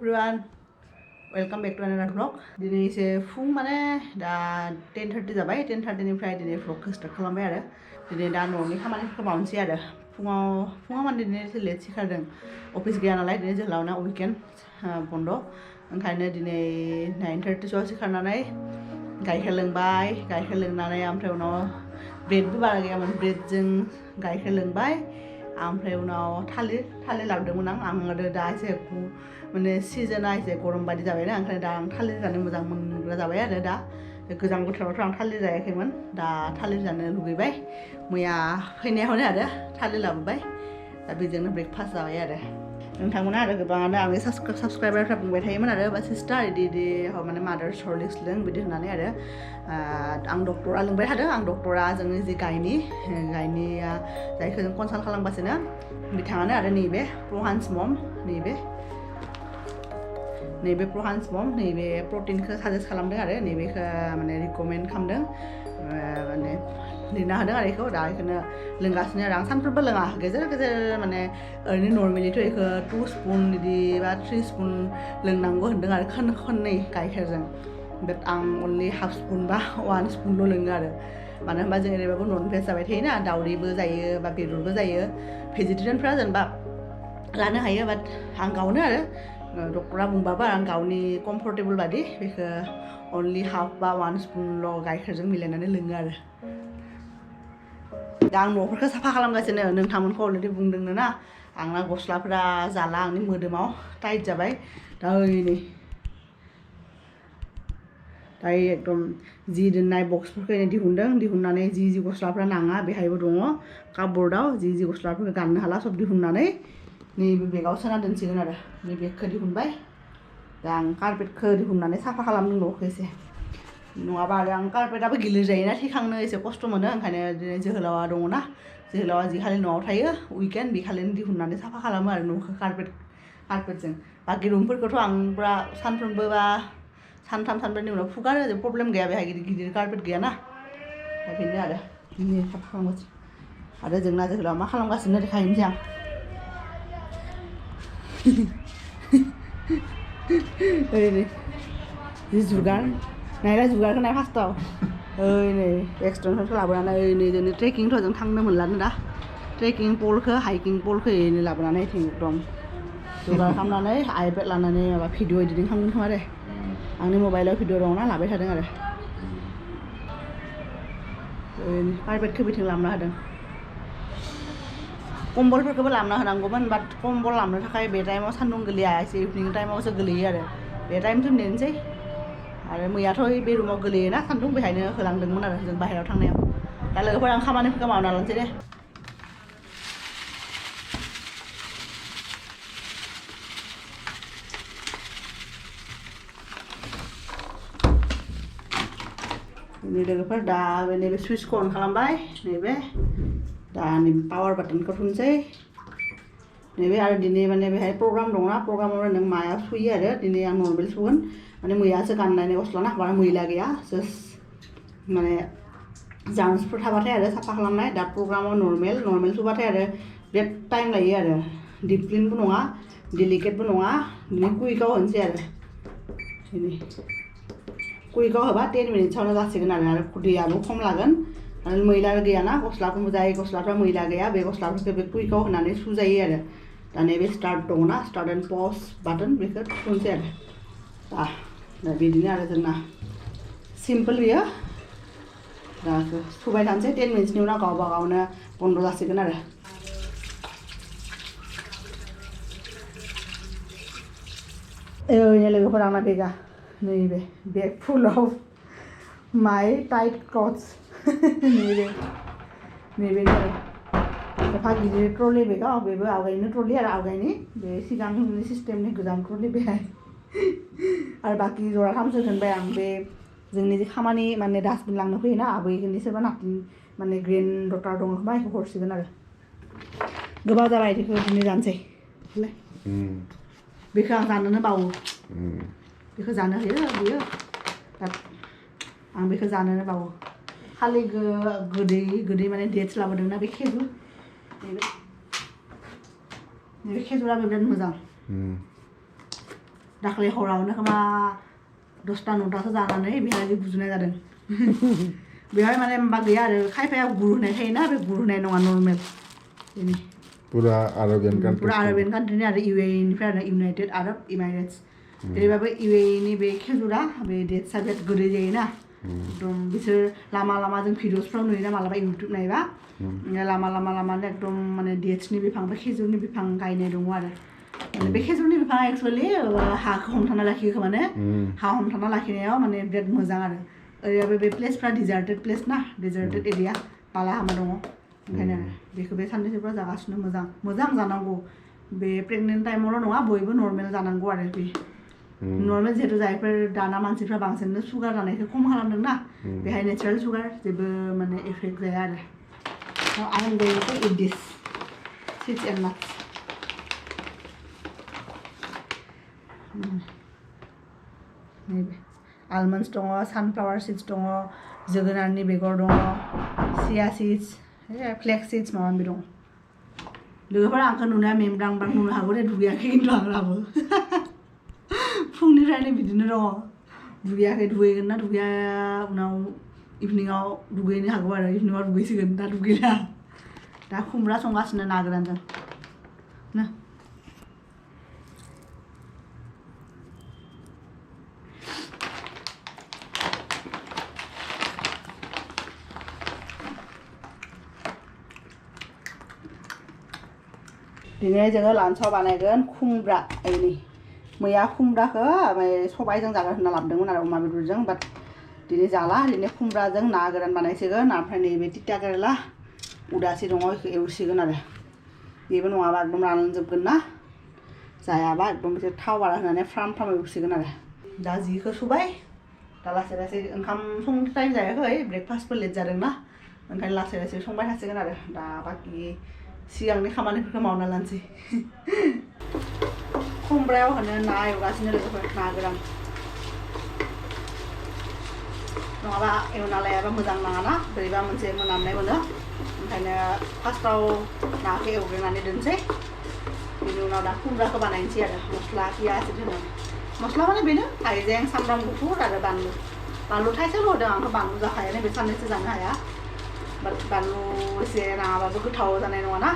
everyone, welcome back to another vlog. Dini se fung mane da 10:30 जाबाय 10:30 निफ्राय दिनै vlog start खालामबाय आरो दिनै दा न'नि खामानिफोरखौ मावनोसै आरो फुङाव माने दिनै एसे लेट सिखारदों अफिस गैया नालाय दिनै जोंलावना वीकेन्ड बन्द ओंखायनो दिनै 9:30 सोआव सिखारनानै गाइखेर लोंनानै ओमफ्राय उनाव ब्रेडबो बारा गैयामोन ब्रेडजों गाइखेर लोंबाय ओमफ्राय उनाव थालिर लाबोदोंमोन आं आरो दा एसे माने सिजोना एसे गरम बायदि जाबायना ओंखायनो दा आं थालिर जानो मोजां मोनग्रा जाबाय आरो दा गोजां बोथोरावथ' आं थालिर जायाखैमोन दा थालिर जानो लुगैबाय मैया फैनायावनो आरो थालिर लाबोबाय दा बेजोंनो ब्रेकफास्ट जाबाय आरो नोंथांमोना आरो गोबाङानो आंनि साबस्क्राइबारफ्रा बुंबाय थायोमोन आरो बा सिस्टार इदि माने मादार हरलिक्स लों बिदि होननानै आरो आं डक्टरा लोंबाय थादों आं डक्टरा जोंनि जि गायनिया जायखौ जों कनसाल्ट खालामगासिनो बिथाङानो आरो नैबे प्रहान्स मम नैबे प्रहान्स मम नैबे प्रटिनखौ साजेस्ट खालामदों आरो नैबेखौ माने रिकमेन्ड खालामदों माने लिरना होदों आरो बेखौ दा बेखौनो लोंगासिनो आरो आं सानफ्रोमबो लोङा गेजेर माने ओरैनो नर्मेलिथ' बेखौ 2 स्पुन बिदि बा 3 स्पुन लोंनांगौ होनदों आरो खननै गाइखेरजों बाट आं अनलि हाफ स्पुन बा 1 स्पुनल' लोङो आरो मानो होनबा जों ओरैबाबो नन भेज जाबाय थायोना दाउदैबो जायो बा बेदरबो जायो भेजिटेरियानफ्रा जेनेबा लानो हायो बाट आं गावनो आरो डक्टरा बुंबाबो आं गावनि कम्फर्टेबल बादि बेखौ अनलि हाफ बा 1 स्पुनल' गाइखेरजों मिलायनानै लोङो आरो दा आं न'फोरखौ साफा खालामगासिनो नोंथांमोनखौ अलरेडि बुंदोंनो ना आंना गस्लाफोरा जाला आंनि मोदोमाव टाइट जाबाय दा ओरै दायो एकदम जि दोननाय बक्सफोरखौ दिहुननानै जि गस्लाफ्रा नाङा बेहायबो दङ कापबर्डआव जि गस्लाफोरखौ गाननो हाला सब दिहुननानै नैबे बेगाव सोना दोनसिगोन आरो बे बेगखौ दिहुनबाय दा आं कारपेटखौ दिहुननानै साफा खालामदों न'खौ एसे नङाबा आरो आं कारपेटाबो गिलिर जायोना थिखांनो एसे खस्थ' मोनो ओंखायनो दिनै जोहोलावा दङना जोहोलावा जि खालि न'आव थायो वीकेन्ड बे खालिनो दिहुननानै साफा खालामो आरो न'खौ कारपेटजों बाखि रुमफोरखौथ' आं पुरा सानफ्रोमबो बा सानथाम सानब्रैनि उनाव फुगारो जेबो प्रब्लेम गैया बेहाय गिदिर कारपेट गैयाना दा बेनो आरो साफा खालामगासिनो आरो जोंना जोहोलावा मा खालामगासिनो देखायनोसै आं ओरै जि जुगार नायला जुगारखौ नाय फार्स्टआव ओइ नै एक्सटेनसनखौ लाबोनानै ओइ नै जोंनि ट्रेकिंथ' जों थांनो मोनलानो दा ट्रेकिं पलखौ हाइकिं पलखौ ओरैनो लाबोनानै एकदम जुगार खालामनानै आइपेड लानानै माबा भिडिअ एडिटिं खालामगोन खोमा दे आंनि मबाइलाव भिडिअ दंना लाबाय थादों आरो ओरैनो कारपेटखौ बिथिं लाबोना होदों कम्बलफोरखौबो लाबोना होनांगौमोन बाट कम्बल लाबोनो थाखाय बे टाइमाव सान्दुं गोलैया एसे इभिनिं टाइमावसो गोलैयो आरो बे टाइमसिम नेनोसै आरो मैयाथ' बे रुमाव गोलैयोना सान्दुं बेहायनो होलांदोंमोन आरो जों बाहेरायाव थांनायाव दा लोगोफोर आं खामानिफोरखौ मावना लानोसै दे लोगोफोर दा नैबे सुइचखौ अन खालामबाय नैबे दा नैबे पावार बाटनखौ थुनोसै नैबे आरो दिनै माने बेहाय प्रग्राम दंना प्रग्रामाव नों माया सुयो आरो दिनै आं नर्मेल सुगोन माने मैयासो गाननायनि गस्ला ना बारा मैला गैया जास्ट माने जार्मसफोर थाबाथाय आरो साफा खालामनाय दा प्रग्रामाव नर्मेल सुबाथाय आरो बिराद टाइम लायो आरो डिप क्लिनबो नङा डेलिकेटबो नङा दिनै कुइकआव होनोसै आरो दिनै कुइकआव होबा 10 मिनिट्सआवनो जासिगोन आरो दैयाबो खम लागोन आरो मैला गैयाना गस्लाखौ जाय गस्लाफ्रा मैला गैया बे गस्लाफोरखौ बे कुइकआव होनानै सुजायो आरो दा नैबे स्टार्ट दङना स्टार्ट एन्ड पज बाटन बेखौ थुनोसै आरो दा बिदिनो आरो जोंना सिम्पोल बियो दा सुबाय थानोसै 10 मिनिट्सनि उनाव गावबा गावनो बन्द जासिगोन आरो ओरैनो लोगोफोर आंना बेगा नैबे बेग फुल अफ माय टाइट क्लथ्स नैबे एफा गिदिर ट्रलि बेगाव बेबो आवगायनि ट्रलि आरो आवगायनि बे सिगांनि सिस्टेमनि गोजाम ट्रलि बेहाय आरो बाखि जराथामसो दोनबाय आं बे जोंनि जे खामानि माने डास्टबिन लांनो फैयोना आबैनि सोरबा नातिन माने ग्रेन्ड डटार दङ खोमा बेखौ हरसिगोन आरो गोबाव जाबाय बेखौ दिनै जानोसै बेखौ आं जानोनो बावो बेखौ जानो होयो बियो आं बेखौ जानोनो बावो खालि गोदै माने डेट्स लाबोदोंना बे खेजुर नैबे खेजुराबो बिराद मोजां दाख्लै हरावनो खोमा 10टा 9टासो जानानै बेहाय गुजुनाय जादों बेहाय माने माबा गैया आरो खायफाया गुरुनाय थायोना बे गुरुनाय नङा नर्मेल बेनि पुरा आरबियान कान्ट्रिनि आरो इउएइनिफ्राय आरो इउनाइटेड आरब इमारेट्स जेरैबाबो इउएइनि बे खेजुरा बे डेट्सआ बिराद गोदै जायोना एकदम बिसोर लामा लामा जों भिडिअसफ्राव नुयोना मालाबा इउटुब नायबा लामा लामा एकदम माने डेट्सनि बिफां बा खेजुरनि बिफां गायनाय दङ आरो बे खेजुरनि बिफाङा एक्सुवेलि हाखौ हमथाना लाखियो माने हा हमथाना लाखिनायाव माने बिराद मोजां आरो ओरैबाबो बे प्लेसफ्रा डिजार्टेड प्लेस ना डिजार्टेड एरिया बालाहामा दङ ओंखायनो बेखौ बे साननैसोफ्रा जागासिनो मोजां जानांगौ बे प्रेगनेन्ट टाइमावल' नङा बयबो नर्मेल जानांगौ आरो बे नर्मेल जिहेतु जायफोर दाना मानसिफ्रा बांसिननो सुगार जानायखौ खम खालामदोंना बेहाय नेचारेल सुगार जेबो माने एफेक्ट जाया आरो I am going to eat this seeds and nuts नैबे आलमन्ड्स दङ सानफ्लावार सिड्स दङ जोगोनारनि बेगर दङ सिया सिड्स फ्लेक्स सिड्स माबा माबि दं लोगोफोरा आंखौ नुनाया मेंब्रांब्रां नुनो हागौ दे दुगैयाखै खिन्थु आं दाबो फुंनिफ्रायनो बिदिनो दङ दुगैयाखै दुगैगोन ना दुगैया उनाव इभिनिङाव दुगैनो हागौ आरो इभिनिङाव दुगैसिगोन दा दुगैला दा खुमब्रा संगासिनो ना गोरानजों ना दिनै जोङो लान्चआव बानायगोन खुमब्रा ओइनि मैया खुमब्राखौ सबायजों जागोन होनना लाबोदोंमोन आरो अमा बेदरजों बाट दिनै जाला दिनै खुमब्राजों ना गोरान बानायसिगोन ओमफ्राय नैबे तिता केरेला उदासि दङ बेखौ एवसिगोन आरो बेबो नङाबा एकदम रानजोबगोन ना जायाबा एकदम बिसोर थाव बारा होनानै फ्राम एवसिगोन आरो दा जिखौ सुबाय दा लासै लासै ओंखाम संनो टाइम जायाखै ब्रेकफास्टबो लेट जादोंना ओंखायनो लासै लासै संबाय थासिगोन आरो दा बाखि सिगांनि खामानिफोरखौ मावना लानोसै खुमब्रायाव होनो ना एवगासिनो लोगोफोर ना गोरान नङाबा एवना लायाबा मोजां नाङाना बोरैबा मोनसे मोनामनाय मोनो ओंखायनो फार्स्टआव नाखौ एवग्रोनानै दोनसै बेनि उनाव दा खुमब्राखौ बानायनोसै आरो मस्ला पियाज होनो मस्ला माने बेनो हाइजें सामब्राम गुफुर आरो बानलु थाइसेल' होदों आंथ' बानलु जाखायानो बे साननैसो जानो हाया बाट बानलु एसे नाङाबाबो गोथाव जानाय नङाना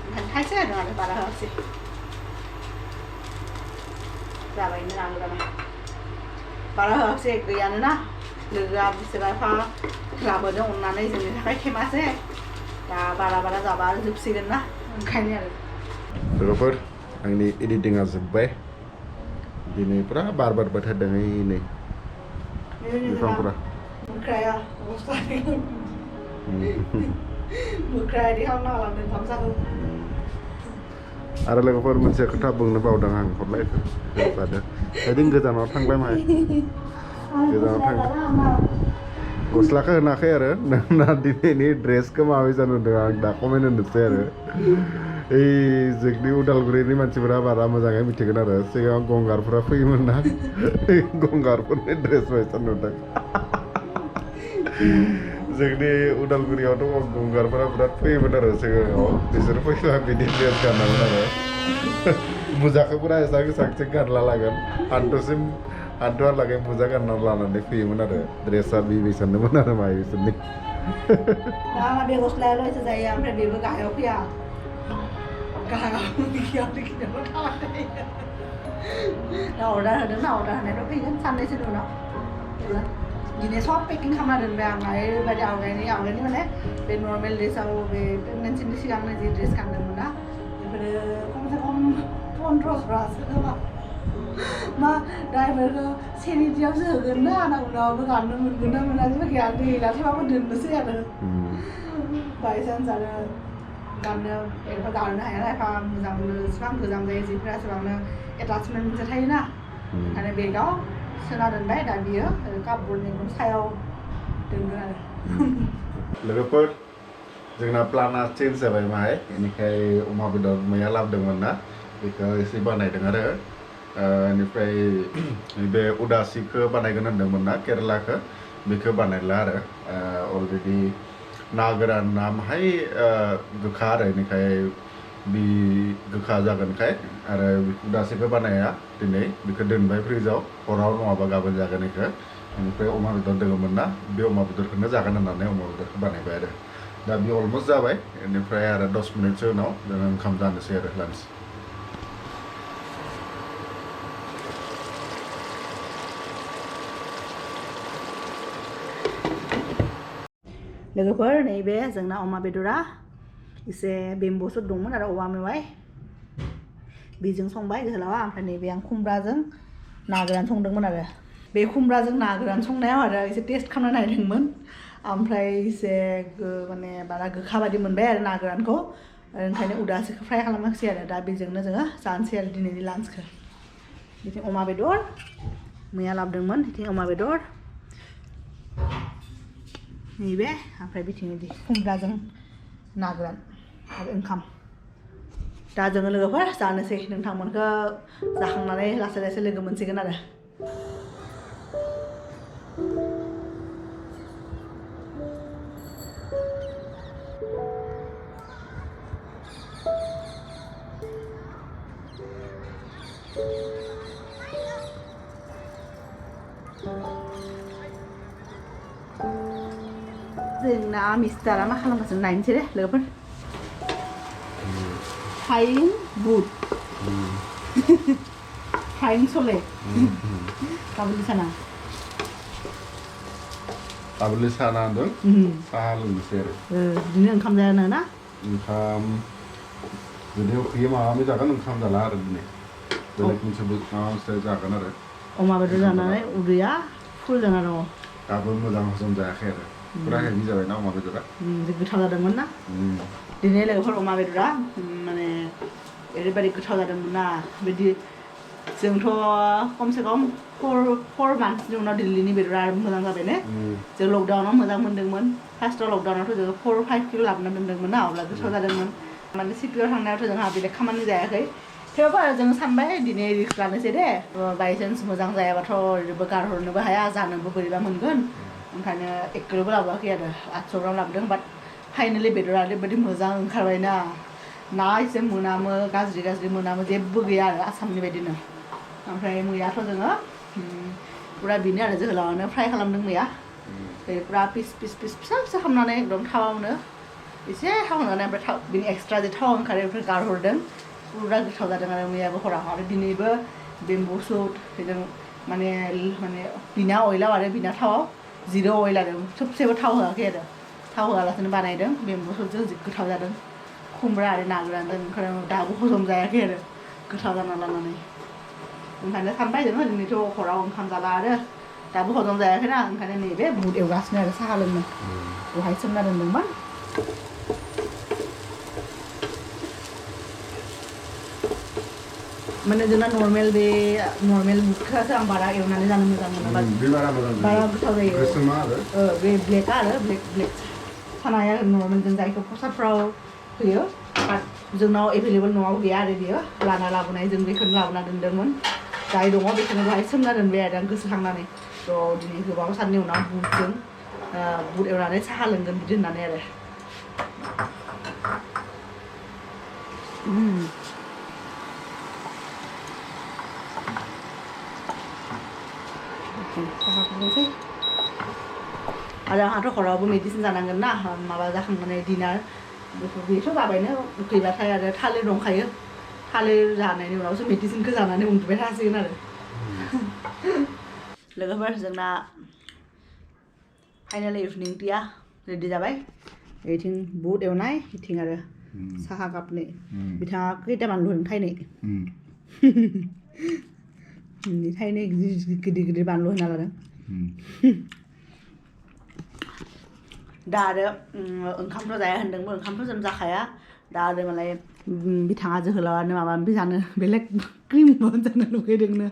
ओंखायनो थाइसे होदों आरो बारा होआसै जाबायनो ना गोराना बारा होआसै गैयानो ना लोगोआ बिसोरहा लाबोदों अननानै जोंनि थाखाय थेमासे दा बारा जाबा जोबसिगोन ना ओंखायनो आरो लोगोफोर आंनि एडिटिंआ जोब्बाय दिनै पुरा बार थादों नै बिफांफोरा मोख्राया मोख्राया बिदि खालामना लांदों गामसाखौ आरो लोगोफोर मोनसे खोथा बुंनो बावदों आं हरलायखौ जादों ओइदिन गोजानाव थांबाय माय गोजानाव थां गस्लाखौ होनाखै आरो नोंना दिनैनि ड्रेसखौ माबायदि नुदों आं दा कमेन्ट होनोसै आरो ओइ जोंनि उदालगुरिनि मानसिफोरा बारा मोजाङै मिथिगोन आरो सिगां गंगारफोरा फैयोमोन ना गंगारफोरनि ड्रेस बायसा नुदों जोंनि उदालगुरियावथ' गंगारफोरा बिराद फैयोमोन आरो सिगाङाव बिसोर फैबा बिदि ड्रेस गाननांगोन आरो मुजाखौ पुरा एसां एसांसिम गानला लागोन हान्थुहालागै मुजा गानना लानानै फैयोमोन आरो ड्रेसआ बेबायसानोमोन आरो माय बिसोरनि दा बे गस्लायाल' एसे जायो ओमफ्राय बेबो गाहायाव फैया दा अर्डार होदों ना अर्डार होनायथ' फैगोन साननैसोनि उनाव दिनै सब पेकिं खालामना दोनबाय आं ओरैबायदि आवगायनि माने बे नर्मेल ड्रेसआव बे प्रेगनेन्सिनि सिगांनो जि ड्रेस गानदोंमोन ना बेफोरो खमसे खम 15 खोमा मा दा बेफोरखौ सेनिटियावसो होगोन ना उनावबो गाननो मोनगोन ना मोना जेबो गैया गैला थेवबाबो दोननोसै आरो बायसान्स आरो गाननो एबा गाननो हाया एफा मोजां मोनो एसेबां गोजाम जायो जिफोरा एसेबांनो एटाचमेन्ट मोनसे थायोना ओंखायनो बेगाव सोना दोनबाय दा बियो कापबर्डनि सायाव दोनगोन आरो लोगोफोर जोंना प्लाना चेन्ज जाबाय माय बेनिखाय अमा बेदर मैया लाबोदोंमोन ना बेखौ एसे बानायदों आरो बेनिफ्राय बे उदासिखौ बानायगोन होनदोंमोन ना केरेलाखौ बेखौ बानायला आरो अलरेडि ना गोरान ना माहाय गोखा आरो बेनिखाय बि गोखा जागोनखाय आरो बेखौ दासिमबो बानाया दिनै बेखौ दोनबाय फ्रिजाव हराव नङाबा गाबोन जागोन बेखौ बेनिफ्राय अमा बेदर दङमोन ना बे अमा बेदरखौनो जागोन होननानै अमा बेदरखौ बानायबाय आरो दा बे अलमस्ट जाबाय बेनिफ्राय आरो 10 मिनिटसो उनाव जोङो ओंखाम जानोसै आरो लान्च लोगोफोर नैबे जोंना अमा बेदरा एसे बेम्बुसो दंमोन आरो औवा मेवाइ बेजों संबाय जोहोलावा ओमफ्राय नैबे आं खुमब्राजों ना गोरान संदोंमोन आरो बे खुमब्राजों ना गोरान संनायाव आरो एसे टेस्ट खालामनो नागिरदोंमोन ओमफ्राय एसे माने बारा गोखा बायदि मोनबाय आरो ना गोरानखौ ओंखायनो उदासिखौ फ्राय खालामाखिसै आरो दा बेजोंनो जोङो जानोसै आरो दिनैनि लान्चखौ बिथिं अमा बेदर मैया लाबोदोंमोन बिथिं अमा बेदर नैबे ओमफ्राय बिथिं बिदि खुमब्राजों ना गोरान आरो ओंखाम दा जोङो लोगोफोर जानोसै नोंथांमोनखौ जाखांनानै लासै लासै लोगो मोनसिगोन आरो जोंना मिस्टारा मा खालामगासिनो नायनोसै दे लोगोफोर हाइन बुट हाइन सले काबुलि साना काबुलि साना होनदों साहा लोंनोसै आरो बिदिनो ओंखाम जानो ना ओंखाम जुदि उखैयो माबा माबि जागोन ओंखाम जाला आरो दिनै बेलेग मोनसे माबा मोनसे जागोन आरो अमा बेदर जानानै उदैया फुल जाना दङ दाबो मोजां हजम जायाखै आरो पुरा हेभि जाबायना अमा बेदरा गोथाव जादोंमोन ना दिनै लोगोफोर अमा बेदरा माने ओरैबायदि गोथाव जादोंमोन ना बिदि जोंथ' खमसे खम 4 मान्थसनि उनाव दिल्लीनि बेदरा मोजां जाबाय ने जों लकडाउनाव मोजां मोन्दोंमोन फार्स्टआव लकडाउनावथ' जोङो 4-5 किल' लाबोना दोनदोंमोन ना अब्ला गोथाव जादोंमोन माने सिटियाव थांनायावथ' जोंहा बेलेग खामानि जायाखै थेवबो आरो जों सानबाय दिनै रिस्क लानोसै दे बायसान्स मोजां जायाबाथ' ओरैबो गारहरनोबो हाया जानोबो बोरैबा मोनगोन ओंखायनो 1 किल'बो लाबोआखै आरो 800 ग्राम लाबोदों बाट फाइनालि बेदरा ओरैबायदि मोजां ओंखारबायना ना एसे मोनामो गाज्रि मोनामो जेबो गैया आरो आसामनि बायदिनो ओमफ्राय मैयाथ' जोङो पुरा बेनो आरो जोहोलावानो फ्राय खालामदों मैया पुरा पिस फिसा खालामनानै एकदम थावावनो एसे थाव होनानै ओमफ्राय बिनि एक्सट्रा जे थाव ओंखारो बेफोर गारहरदों पुरा गोथाव जादों आरो मैयाबो हराव आरो दिनैबो बेम्बु सुट बेजों माने बिना अइलाव आरो बिना थावाव 0 अइल आरो सबसेबो थाव होआखै आरो थाव होआलासिनो बानायदों बेम्बु सुटजों जि गोथाव जादों खुमब्रा आरो ना गोरानजों ओंखायनो दाबो हजम जायाखै आरो गोथाव जाना लानानै ओंखायनो सानबाय जोङो दिनैथ' हराव ओंखाम जाला आरो दाबो हजम जायाखैना ओंखायनो नैबे बुट एवगासिनो आरो साहा लोंनो दहाय सोमना दोनदोंमोन माने जोंना नर्मेल बुटखौसो आं बारा एवनानै जानो मोजां मोनो बारा गोथाव जायो बे ब्लेकआ आरो ब्लेक सानाया नर्मेल जों जायखौ प्रसादफ्राव होयो बाट जोंनाव एभेलेबल न'आव गैया आरो बियो लाबोनाय जों बेखौनो लाबोना दोनदोंमोन जाय दङ बेखौनो बाहाय सोमना दोनबाय आरो आं गोसोखांनानै थ' दिनै गोबाव साननि उनाव बुट एवनानै साहा लोंगोन बिदि होननानै आरो साहा फुदुंसै आरो आंहाथ' हरावबो मेडिसिन जानांगोन ना माबा जाखांनानै डिनार बेथ' जाबायनो उखैबाथाय आरो थालिर दंखायो थालिर जानायनि उनावसो मेडिसिनखौ जानानै उन्दुबाय थासिगोन आरो लोगोफोर जोंना फाइनालि इभिनिं टिया रेडि जाबाय बेथिं बुट एवनाय बेथिं आरो साहा कापनै बिथाङा खैटामान लुदों थाइनै गिदिर बानलु होना लादों दा आरो ओंखामथ' जाया होनदोंमोन ओंखामथ' जों जाखाया दा आरो मालाय बिथाङा जोहोलावानो माबा माबि जानो बेलेग क्रिम जानो लुगैदोंनो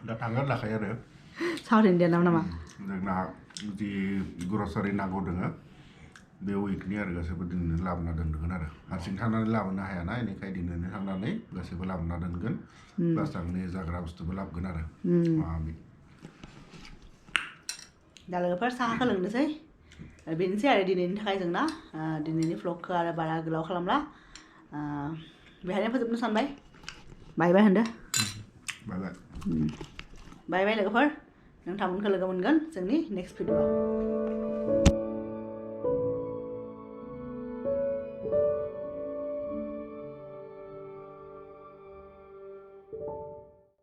दा थांगोन लाखायो आरो साउथ इण्डियान नामा जोंना जि ग्रसारि नांगौ दोङो बे उइकनि आरो गासैबो दिनैनो लाबोना दोनगोन आरो हारसिं थांनानै लाबोनो हायाना बेनिखाय दिनैनो थांनानै गासैबो लाबोना दोनगोन प्लास आंनि जाग्रा बुस्थुबो लाबोगोन आरो दा लोगोफोर साहाखौ लोंनोसै बेनोसै आरो दिनैनि थाखाय जोंना दिनैनि भ्लगखौ आरो बारा गोलाव खालामला बेहायनो फोजोबनो सानबाय बाय बाय होनदो बाय बाय बाय लोगोफोर नोंथांमोनखौ लोगो मोनगोन जोंनि नेक्स्ट भिडिअ'आव